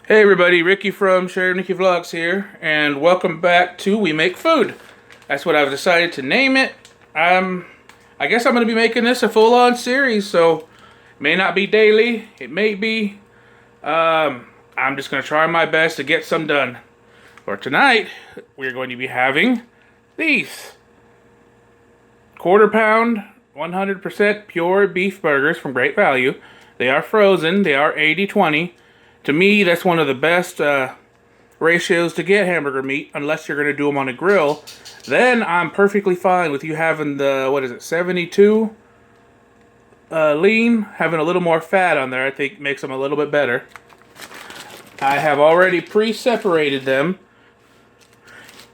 Hey everybody, Ricky from Share Nicky Vlogs here, and welcome back to We Make Food. That's what I've decided to name it. I guess I'm going to be making this a full-on series, so it may not be daily, it may be. I'm just going to try my best to get some done. For tonight, we're going to be having these quarter-pound, 100% pure beef burgers from Great Value. They are frozen, they are 80-20. To me, that's one of the best ratios to get hamburger meat, unless you're going to do them on a grill. Then I'm perfectly fine with you having the, 72 lean, having a little more fat on there. I think makes them a little bit better. I have already pre-separated them,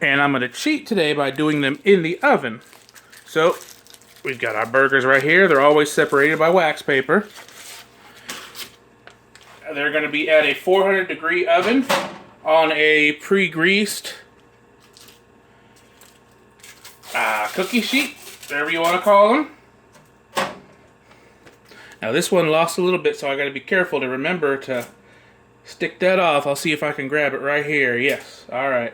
and I'm going to cheat today by doing them in the oven. So, we've got our burgers right here. They're always separated by wax paper. They're going to be at a 400-degree oven on a pre-greased cookie sheet, whatever you want to call them. Now this one lost a little bit, so I got to be careful to remember to stick that off. I'll see if I can grab it right here. Yes, all right.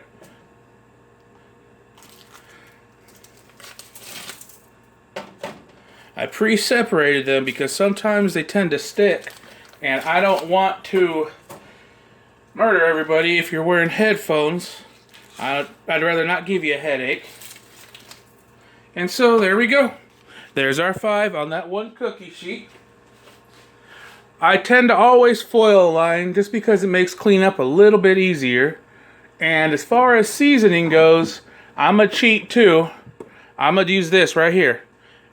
I pre-separated them because sometimes they tend to stick. And I don't want to murder everybody if you're wearing headphones. I'd rather not give you a headache. And so there we go. There's our 5 on that one cookie sheet. I tend to always foil line just because it makes cleanup a little bit easier. And as far as seasoning goes, I'm a cheat too. I'm going to use this right here.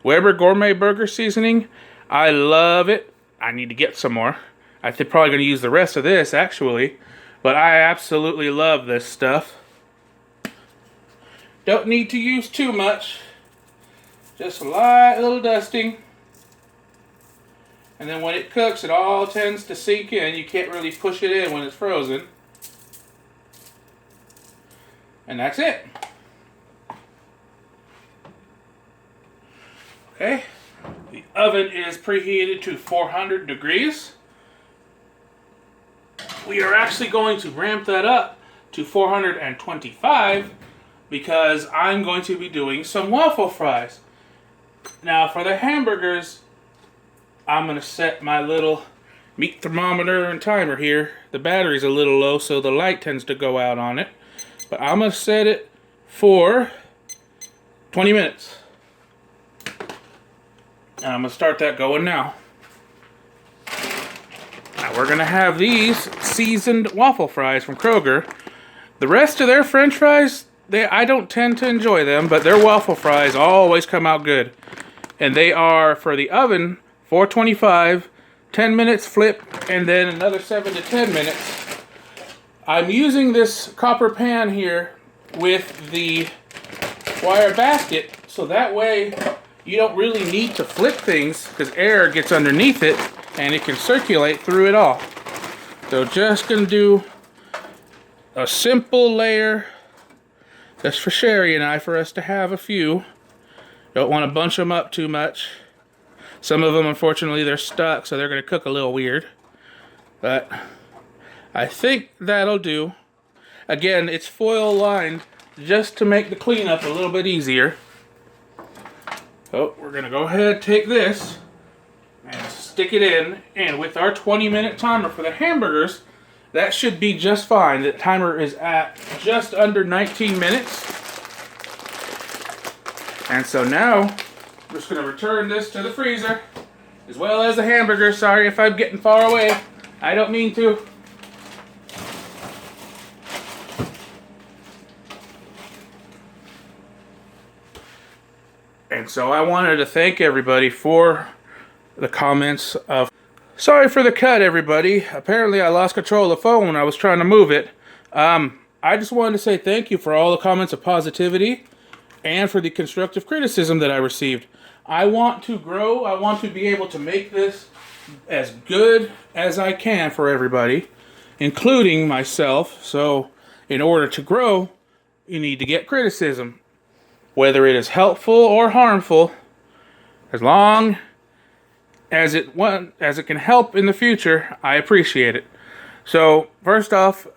Weber Gourmet Burger Seasoning. I love it. I need to get some more. I'm probably going to use the rest of this, actually. But I absolutely love this stuff. Don't need to use too much. Just a light little dusting. And then when it cooks, it all tends to sink in. You can't really push it in when it's frozen. And that's it. Okay. The oven is preheated to 400 degrees. We are actually going to ramp that up to 425 because I'm going to be doing some waffle fries. Now for the hamburgers, I'm going to set my little meat thermometer and timer here. The battery's a little low, so the light tends to go out on it. But I'm going to set it for 20 minutes. And I'm going to start that going now. Now we're going to have these seasoned waffle fries from Kroger. The rest of their french fries, I don't tend to enjoy them, but their waffle fries always come out good. And they are, for the oven, 425, 10 minutes flip, and then another 7 to 10 minutes. I'm using this copper pan here with the wire basket, so that way you don't really need to flip things because air gets underneath it and it can circulate through it all. So just going to do a simple layer just for Sherry and I, for us to have a few. Don't want to bunch them up too much. Some of them, unfortunately, they're stuck, so they're going to cook a little weird. But I think that'll do. Again, it's foil lined just to make the cleanup a little bit easier. So we're going to go ahead and take this and stick it in. And with our 20-minute timer for the hamburgers, that should be just fine. The timer is at just under 19 minutes. And so now, I'm just going to return this to the freezer, as well as the hamburger. Sorry if I'm getting far away. I don't mean to. And so I wanted to thank everybody for the comments of, sorry for the cut, everybody. Apparently I lost control of the phone when I was trying to move it. I just wanted to say thank you for all the comments of positivity and for the constructive criticism that I received. I want to grow. I want to be able to make this as good as I can for everybody, including myself. So in order to grow, you need to get criticism. Whether it is helpful or harmful, as long as it can help in the future, I appreciate it. So, first off,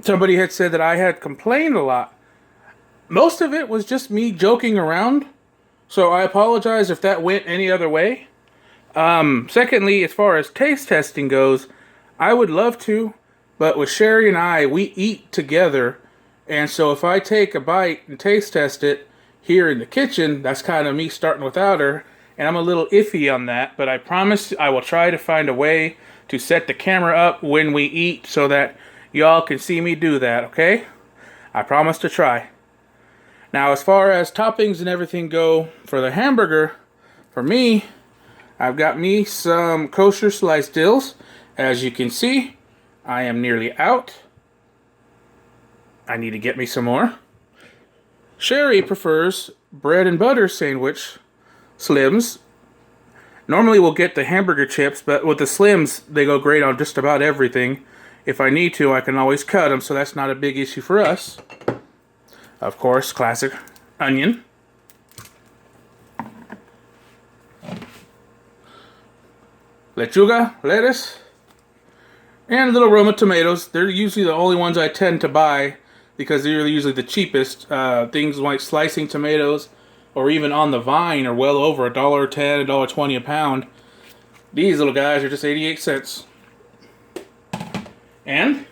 somebody had said that I had complained a lot. Most of it was just me joking around, so I apologize if that went any other way. Secondly, as far as taste testing goes, I would love to, but with Sherry and I, we eat together, and so if I take a bite and taste test it here in the kitchen, that's kind of me starting without her, and I'm a little iffy on that, but I promise I will try to find a way to set the camera up when we eat so that y'all can see me do that, okay? I promise to try. Now, as far as toppings and everything go for the hamburger, for me, I've got me some kosher sliced dills. As you can see, I am nearly out. I need to get me some more. Sherry prefers bread and butter sandwich slims. Normally we'll get the hamburger chips, but with the slims, they go great on just about everything. If I need to, I can always cut them, so that's not a big issue for us. Of course, classic onion. Lechuga, lettuce, and little Roma tomatoes. They're usually the only ones I tend to buy because they're usually the cheapest. Things like slicing tomatoes or even on the vine are well over $1.10, $1.20 a pound. These little guys are just 88 cents. And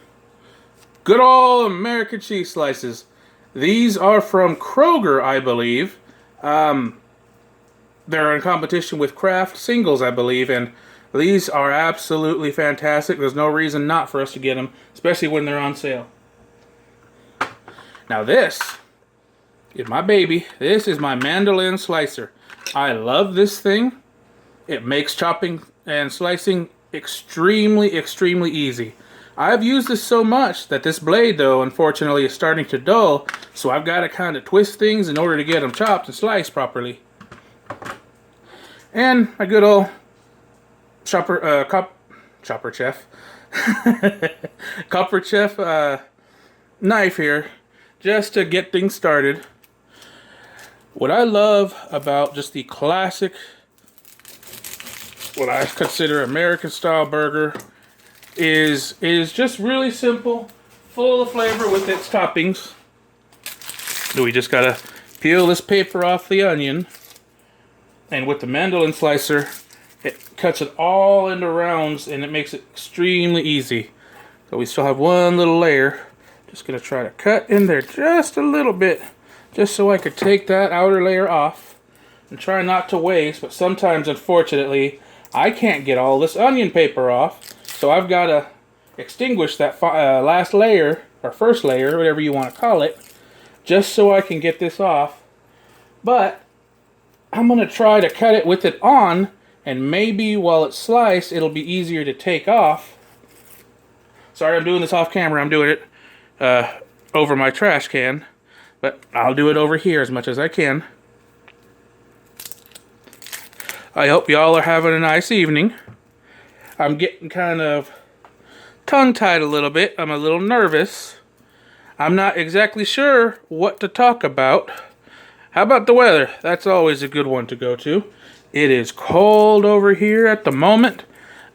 good old American cheese slices. These are from Kroger, I believe. They're in competition with Kraft singles, I believe, and these are absolutely fantastic. There's no reason not for us to get them, especially when they're on sale. Now this is my baby. This is my mandolin slicer. I love this thing. It makes chopping and slicing extremely, extremely easy. I've used this so much that this blade, though, unfortunately, is starting to dull, so I've got to kind of twist things in order to get them chopped and sliced properly. And my good old Copper Chef knife here, just to get things started. What I love about just the classic, what I consider American style burger, is just really simple, full of flavor with its toppings. So we just gotta peel this paper off the onion, and with the mandolin slicer, it cuts it all into rounds and it makes it extremely easy. So we still have one little layer. Just gonna try to cut in there just a little bit, just so I could take that outer layer off and try not to waste, but sometimes, unfortunately, I can't get all this onion paper off. So I've got to extinguish that last layer, or first layer, whatever you want to call it, just so I can get this off. But I'm going to try to cut it with it on, and maybe while it's sliced, it'll be easier to take off. Sorry, I'm doing this off camera. I'm doing it over my trash can, but I'll do it over here as much as I can. I hope y'all are having a nice evening. I'm getting kind of tongue-tied a little bit. I'm a little nervous. I'm not exactly sure what to talk about. How about the weather? That's always a good one to go to. It is cold over here at the moment.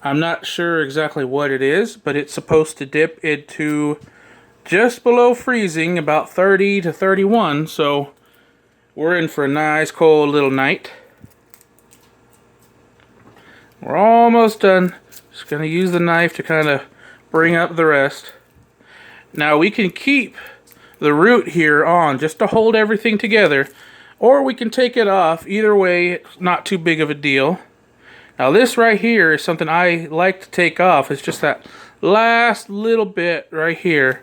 I'm not sure exactly what it is, but it's supposed to dip into just below freezing, about 30 to 31, so we're in for a nice cold little night. We're almost done. Just going to use the knife to kind of bring up the rest. Now we can keep the root here on just to hold everything together, or we can take it off. Either way, it's not too big of a deal. Now this right here is something I like to take off. It's just that last little bit right here.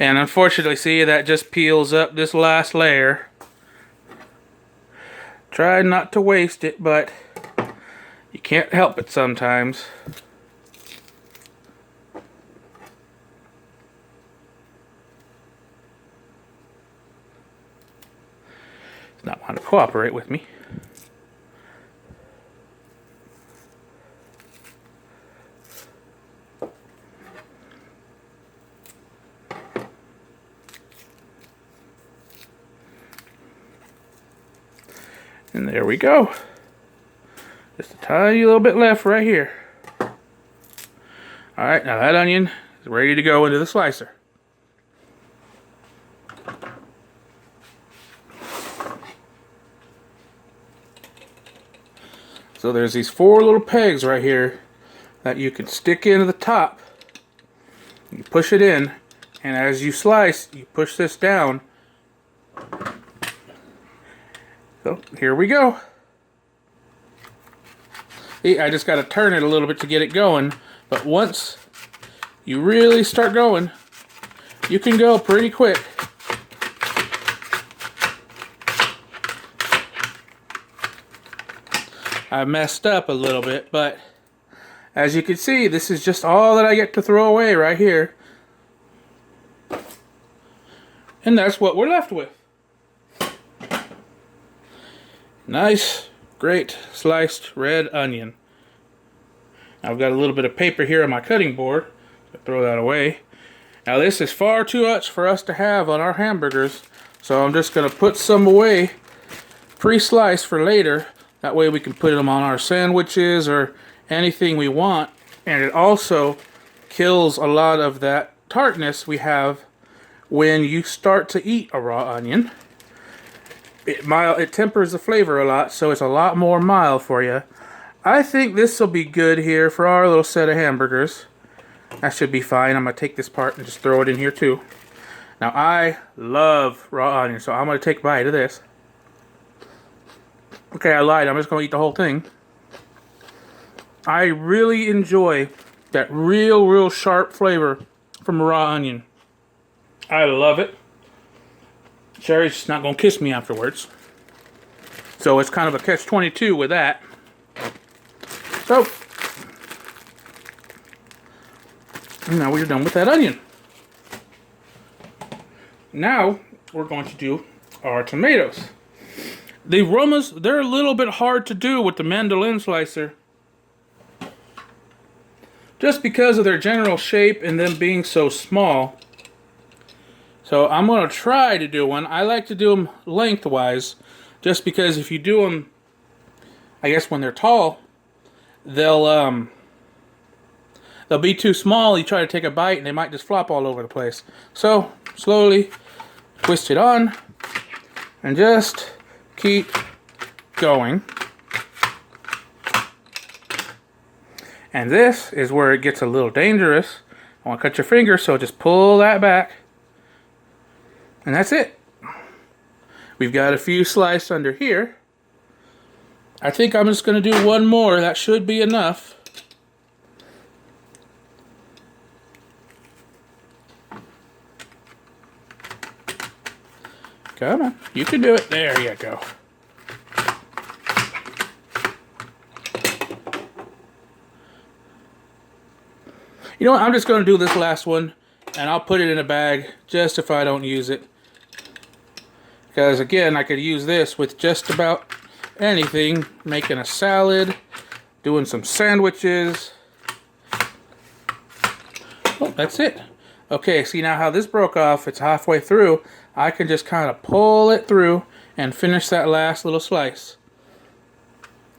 And unfortunately, see, that just peels up this last layer. Try not to waste it, but you can't help it sometimes. Does not want to cooperate with me. And there we go. Just a tiny little bit left right here. Alright, now that onion is ready to go into the slicer. So there's these 4 little pegs right here that you can stick into the top. You push it in, and as you slice, you push this down. So here we go. See, I just got to turn it a little bit to get it going, but once you really start going, you can go pretty quick. I messed up a little bit, but as you can see, this is just all that I get to throw away right here. And that's what we're left with. Nice, great sliced red onion. Now I've got a little bit of paper here on my cutting board. I'll throw that away. Now this is far too much for us to have on our hamburgers, so I'm just going to put some away pre-sliced for later. That way we can put them on our sandwiches or anything we want. And it also kills a lot of that tartness we have when you start to eat a raw onion. It tempers the flavor a lot, so it's a lot more mild for you. I think this will be good here for our little set of hamburgers. That should be fine. I'm going to take this part and just throw it in here too. Now I love raw onion, so I'm going to take a bite of this. Okay, I lied. I'm just going to eat the whole thing. I really enjoy that real sharp flavor from a raw onion. I love it. Sherry's just not going to kiss me afterwards. So it's kind of a catch-22 with that. So, now we're done with that onion. Now we're going to do our tomatoes. The Romas, they're a little bit hard to do with the mandolin slicer. Just because of their general shape and them being so small. So I'm going to try to do one. I like to do them lengthwise. Just because if you do them, I guess when they're tall, they'll be too small. You try to take a bite and they might just flop all over the place. So slowly twist it on and just keep going. And this is where it gets a little dangerous. I want to cut your finger, so just pull that back. And that's it. We've got a few sliced under here. I think I'm just going to do one more. That should be enough. Come on, you can do it. There you go. You know what, I'm just going to do this last one, and I'll put it in a bag just if I don't use it. Because again, I could use this with just about anything. Making a salad, doing some sandwiches. Oh, that's it. Okay, see now how this broke off, it's halfway through. I can just kind of pull it through and finish that last little slice.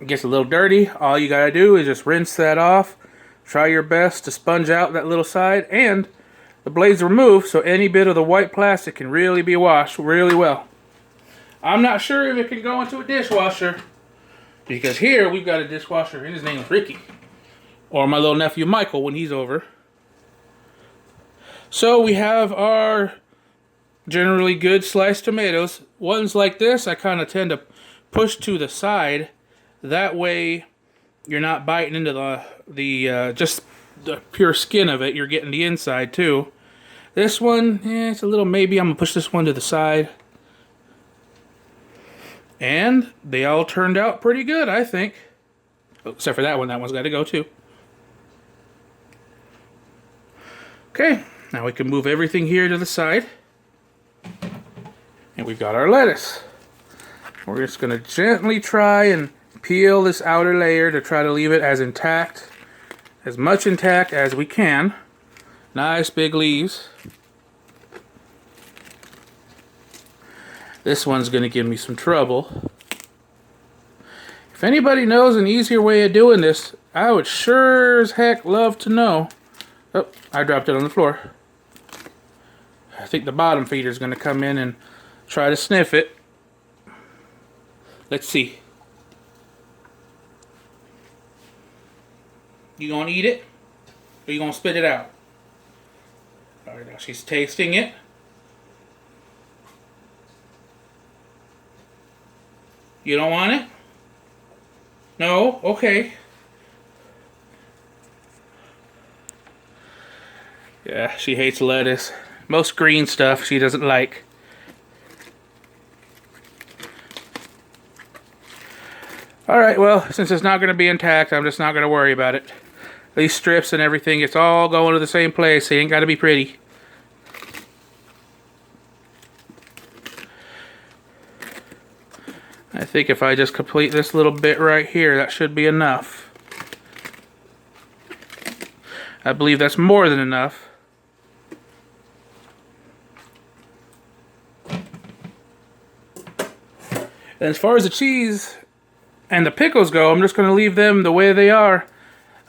It gets a little dirty. All you gotta do is just rinse that off. Try your best to sponge out that little side, and the blade's removed, so any bit of the white plastic can really be washed really well. I'm not sure if it can go into a dishwasher, because here we've got a dishwasher, and his name is Ricky. Or my little nephew Michael when he's over. So we have our generally good sliced tomatoes. Ones like this, I kind of tend to push to the side. That way, you're not biting into the just the pure skin of it. You're getting the inside too. This one, it's a little maybe. I'm gonna push this one to the side. And they all turned out pretty good, I think. Oh, except for that one. That one's got to go too. Okay, now we can move everything here to the side. And we've got our lettuce. We're just going to gently try and peel this outer layer to try to leave it as intact, as much intact as we can. Nice big leaves. This one's going to give me some trouble. If anybody knows an easier way of doing this, I would sure as heck love to know. Oh, I dropped it on the floor. I think the bottom feeder is going to come in and try to sniff it. Let's see. You gonna eat it? Or you gonna spit it out? Alright, now she's tasting it. You don't want it? No? Okay. Yeah, she hates lettuce. Most green stuff she doesn't like. Alright, well, since it's not going to be intact, I'm just not going to worry about it. These strips and everything, it's all going to the same place. It ain't got to be pretty. I think if I just complete this little bit right here, that should be enough. I believe that's more than enough. And as far as the cheese and the pickles go, I'm just going to leave them the way they are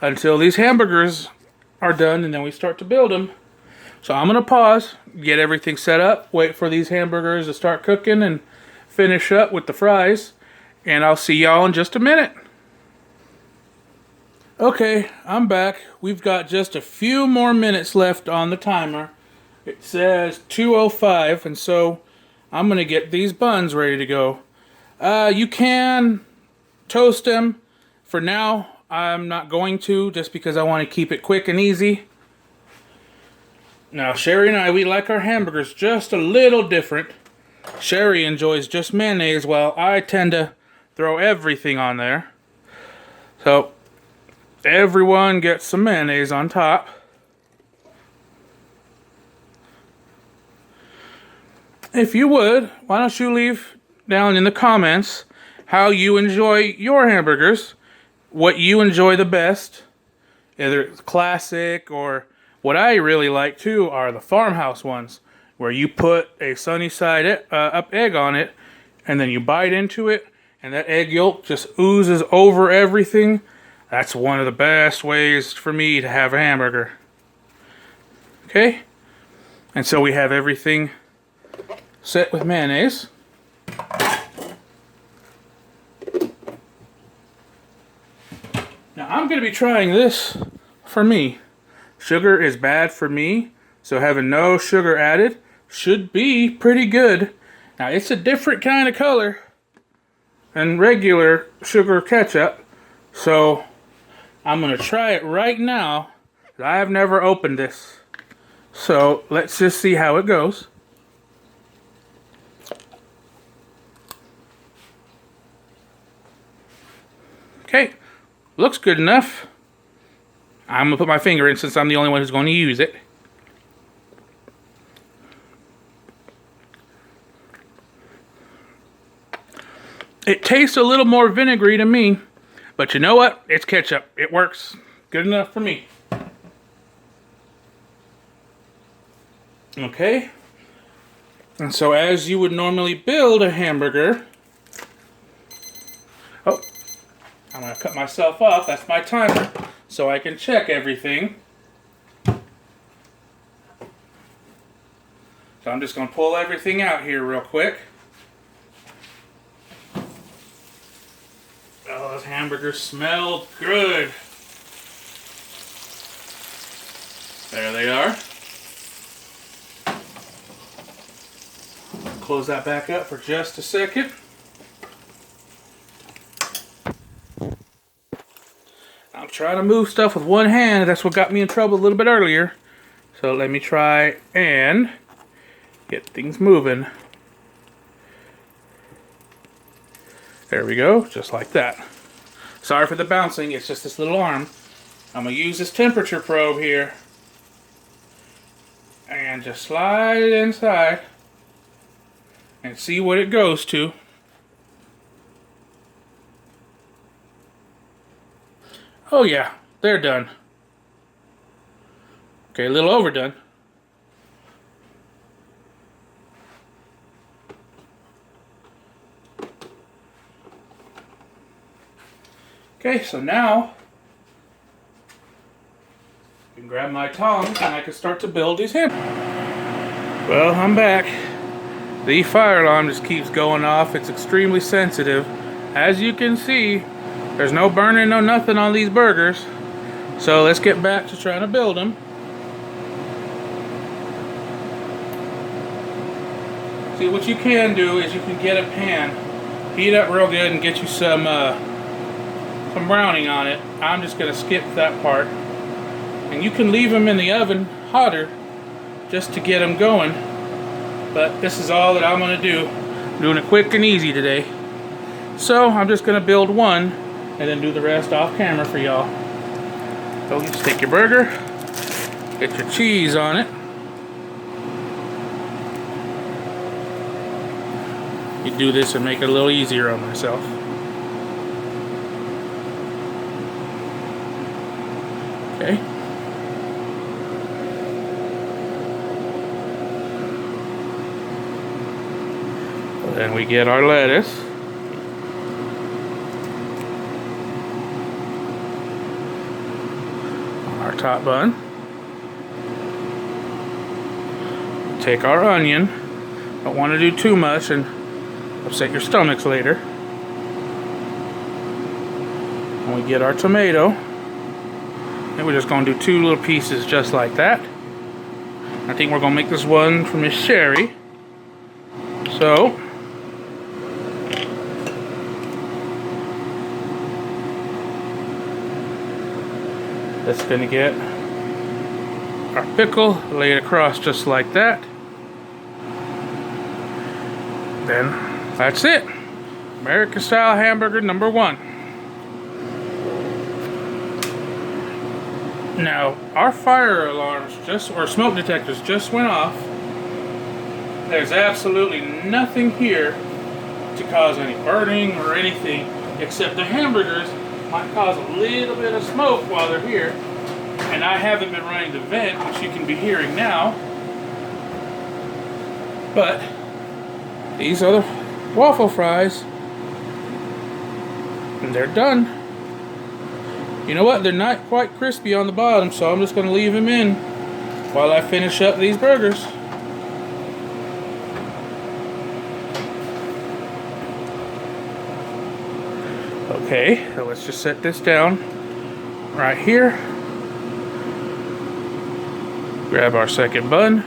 until these hamburgers are done, and then we start to build them. So I'm going to pause, get everything set up, wait for these hamburgers to start cooking, and finish up with the fries. And I'll see y'all in just a minute. Okay, I'm back. We've got just a few more minutes left on the timer. It says 2:05, and so I'm going to get these buns ready to go. You can toast them. For now, I'm not going to, just because I want to keep it quick and easy. Now, Sherry and I, we like our hamburgers just a little different. Sherry enjoys just mayonnaise, while I tend to throw everything on there. So, everyone gets some mayonnaise on top. If you would, why don't you leave down in the comments how you enjoy your hamburgers, what you enjoy the best, either it's classic, or what I really like too are the farmhouse ones, where you put a sunny side up egg on it, and then you bite into it, and that egg yolk just oozes over everything. That's one of the best ways for me to have a hamburger. Okay? And so we have everything set with mayonnaise. Now I'm going to be trying this for me. Sugar is bad for me, so having no sugar added should be pretty good. Now it's a different kind of color than regular sugar ketchup, so I'm going to try it right now. I have never opened this, so let's just see how it goes. Okay, looks good enough. I'm going to put my finger in since I'm the only one who's going to use it. It tastes a little more vinegary to me, but you know what? It's ketchup. It works good enough for me. Okay. And so as you would normally build a hamburger... Oh, I'm going to cut myself off. That's my timer, so I can check everything. So I'm just going to pull everything out here real quick. Oh, those hamburgers smell good. There they are. Close that back up for just a second. I'm trying to move stuff with one hand. That's what got me in trouble a little bit earlier. So let me try and get things moving. There we go, just like that. Sorry for the bouncing, it's just this little arm. I'm going to use this temperature probe here. And just slide it inside. And see what it goes to. Oh yeah, they're done. Okay, a little overdone. Okay, so now we can Grab my tongs and I can start to build these hamburgers. Well, I'm back. The fire alarm just keeps going off. It's extremely sensitive. As you can see, there's no burning, no nothing on these burgers. So let's get back to trying to build them. See, what you can do is you can get a pan, heat up real good, and get you some browning on it. I'm just going to skip that part. And you can leave them in the oven hotter just to get them going. But this is all that I'm going to do. I'm doing it quick and easy today. So I'm just going to build one and then do the rest off camera for y'all. So you just take your burger, get your cheese on it. You do this and make it a little easier on myself. Okay. Then we get our lettuce. On our top bun. Take our onion. Don't want to do too much and upset your stomachs later. And we get our tomato. And we're just going to do 2 little pieces just like that. I think we're going to make this one for Miss Sherry. So, that's going to get our pickle laid across just like that. Then that's it. American Style Hamburger number 1. Now, our fire alarms or smoke detectors just went off. There's absolutely nothing here to cause any burning or anything, except the hamburgers might cause a little bit of smoke while they're here. And I haven't been running the vent, which you can be hearing now. But these are the waffle fries. And they're done. You know what? They're not quite crispy on the bottom, so I'm just going to leave them in while I finish up these burgers. Okay, so let's just set this down right here. Grab our second bun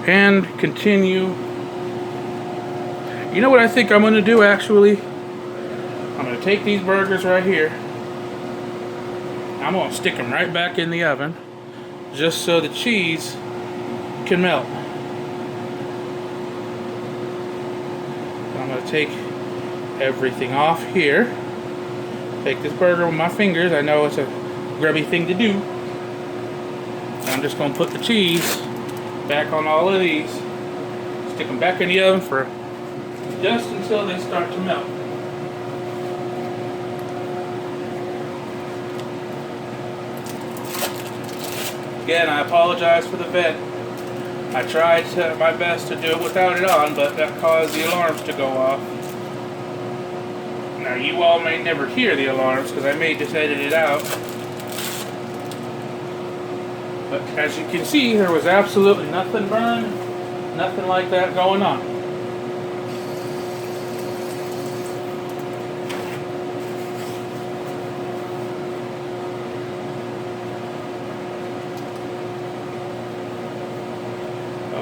and continue. You know what I think I'm going to do actually? I'm going to take these burgers right here. I'm going to stick them right back in the oven just so the cheese can melt. I'm going to take everything off here. Take this burger with my fingers. I know it's a grubby thing to do. I'm just going to put the cheese back on all of these. Stick them back in the oven for just until they start to melt. Again, I apologize for the vent. I tried my best to do it without it on, but that caused the alarms to go off. Now, you all may never hear the alarms because I may just edit it out. But as you can see, there was absolutely nothing burned, nothing like that going on.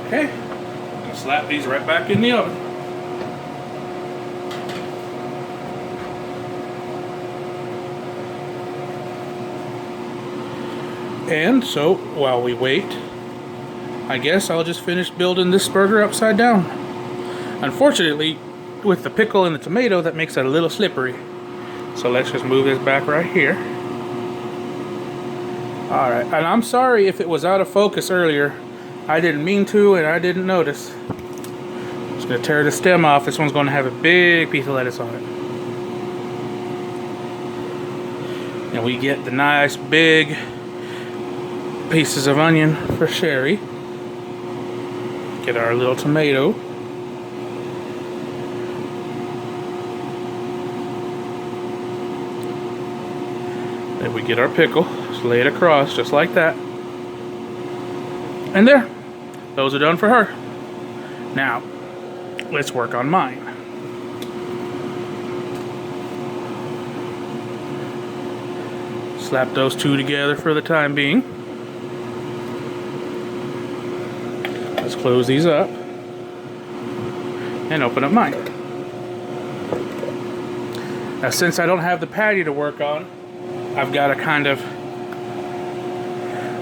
Okay, I'm going to slap these right back in the oven. And so, while we wait, I guess I'll just finish building this burger upside down. Unfortunately, with the pickle and the tomato, that makes it a little slippery. So let's just move this back right here. Alright, and I'm sorry if it was out of focus earlier. I didn't mean to, and I didn't notice. I'm just going to tear the stem off. This one's going to have a big piece of lettuce on it. And we get the nice big pieces of onion for Sherry. Get our little tomato. Then we get our pickle. Just lay it across, just like that. And there. Those are done for her. Now, let's work on mine. Slap those two together for the time being. Let's close these up and open up mine. Now, since I don't have the patty to work on, I've got to kind of, I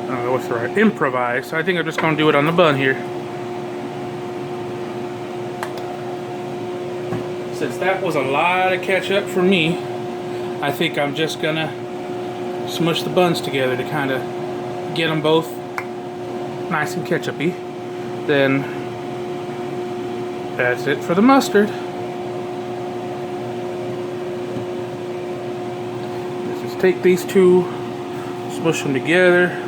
don't know what's right, improvise. So I think I'm just going to do it on the bun here. Since that was a lot of ketchup for me, I think I'm just going to smush the buns together to kind of get them both nice and ketchup-y. Then that's it for the mustard. Let's just take these two, smush them together.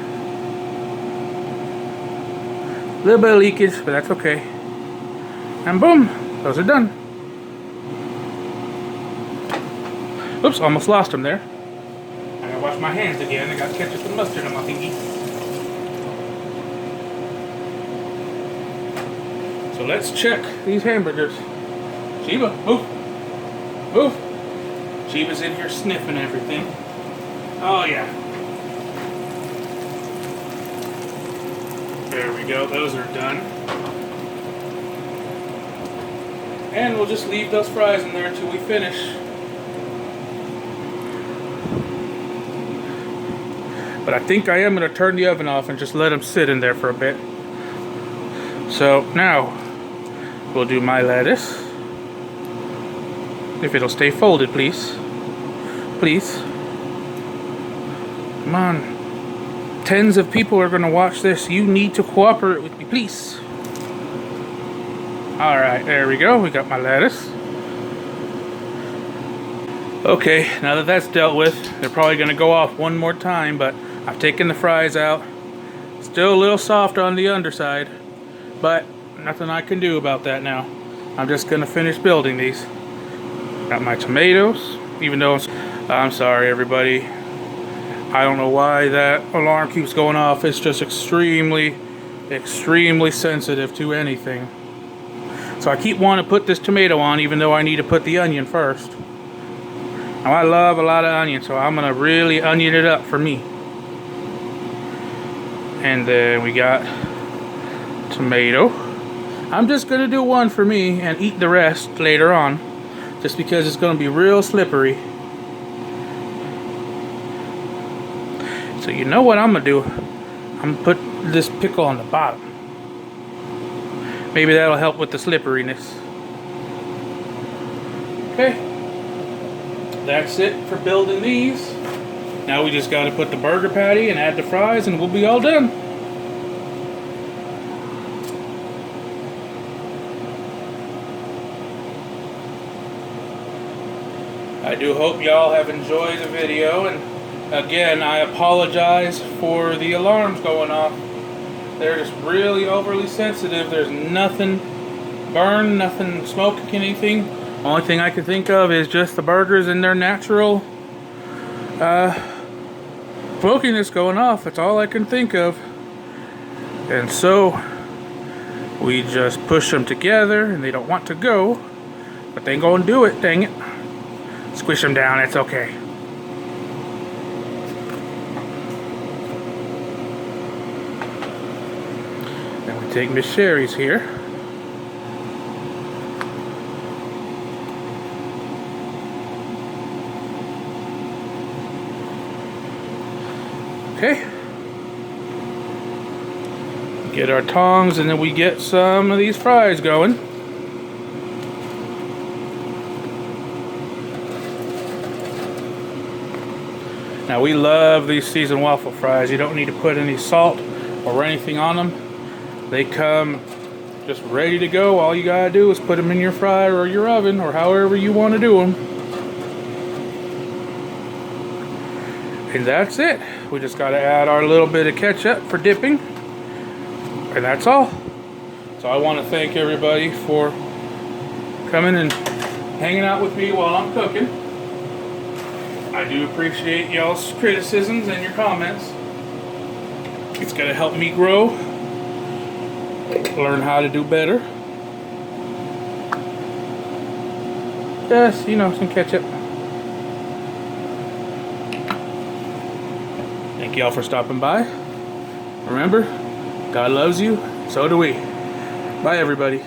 A little bit of leakage, but that's okay. And boom, those are done. Oops, almost lost them there. I gotta wash my hands again. I got ketchup and mustard on my thingy. So let's check these hamburgers. Sheba, move. Move. Sheba's in here sniffing everything. Oh yeah. There we go, those are done. And we'll just leave those fries in there until we finish. But I think I am going to turn the oven off and just let them sit in there for a bit. So now we'll do my lettuce. If it'll stay folded, please. Please. Come on. Tens of people are going to watch this. You need to cooperate with me, please. Alright, there we go. We got my lettuce. Okay, now that that's dealt with, they're probably going to go off one more time, but I've taken the fries out. Still a little soft on the underside, but nothing I can do about that now. I'm just going to finish building these. Got my tomatoes, even though I'm sorry everybody. I don't know why that alarm keeps going off. It's just extremely sensitive to anything. So I keep wanting to put this tomato on even though I need to put the onion first. Now I love a lot of onion, so I'm going to really onion it up for me. And then we got tomato. I'm just going to do one for me and eat the rest later on. Just because it's going to be real slippery. So you know what I'm going to do? I'm going to put this pickle on the bottom. Maybe that'll help with the slipperiness. Okay. That's it for building these. Now we just got to put the burger patty and add the fries and we'll be all done. I do hope y'all have enjoyed the video, and again I apologize for the alarms going off. They're just really overly sensitive. There's nothing burned, nothing smoking, anything. Only thing I can think of is just the burgers and their natural smokiness going off. That's all I can think of. And so we just push them together, and they don't want to go, but they ain't gonna do it, dang it. Squish them down, it's okay. Then we take Miss Sherry's here. Okay. Get our tongs, and then we get some of these fries going. Now we love these seasoned waffle fries. You don't need to put any salt or anything on them. They come just ready to go. All you gotta do is put them in your fryer or your oven or however you want to do them. And that's it. We just gotta add our little bit of ketchup for dipping. And that's all. So I want to thank everybody for coming and hanging out with me while I'm cooking. I do appreciate y'all's criticisms and your comments. It's gonna help me grow, learn how to do better. Just, you know, some ketchup. Thank y'all for stopping by. Remember, God loves you, so do we. Bye, everybody.